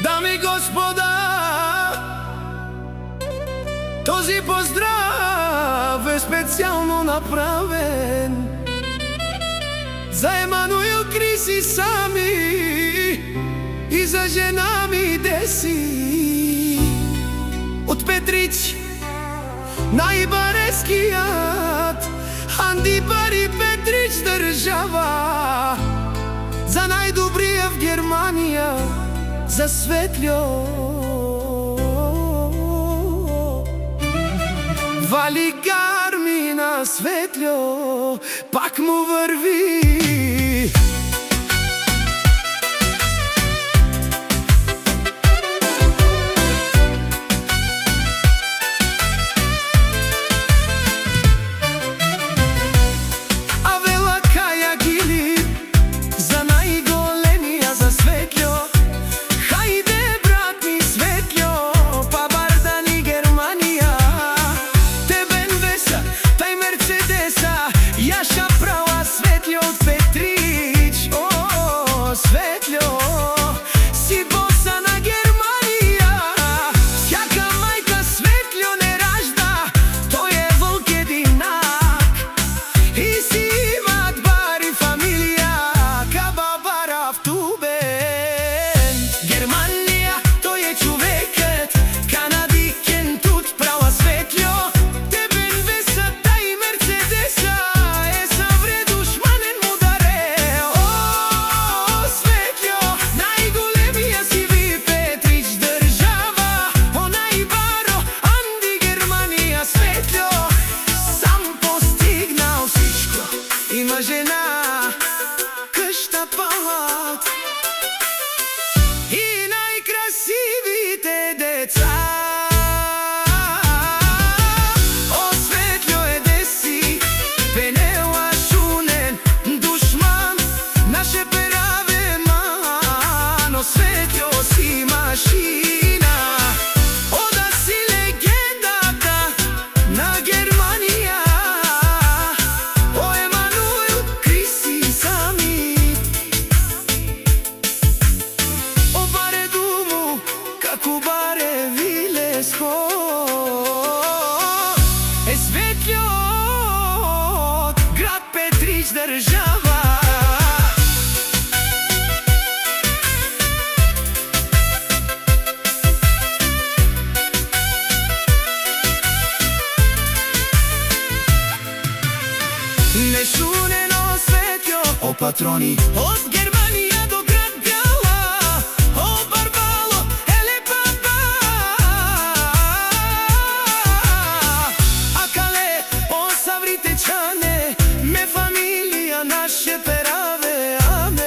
Дами и господа, този поздрав е специално направен за Емануил, Криси, Сами и за жена ми Деси. От Петрич, най-бареският Анди Пари Петрич държава, за най-добрия в Германия, за Светльо. Вали гарми на Светльо, пак му върви. Има жена, къща, палат и най-красивите деца. О, Светльо е Деси, Пенела Шунен, душман, наше пераве ман. О, Светльо си машина, о, да си легендата на Германия. Е Светльо от град Петрич държава. Не Шунено Светльо, о патрони от Германия до град Бяла. О Барбало, еле папа. Акале, о Савритечане, ме фамилия наше пераве, амен.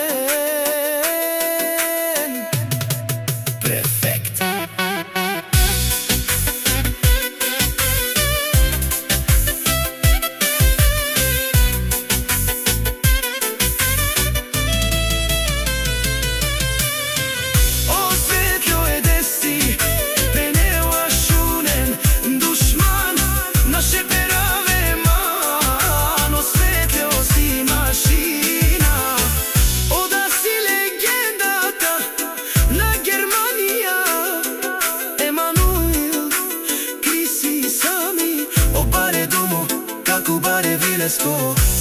Префект.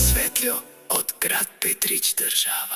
Светльо от град Петрич държава.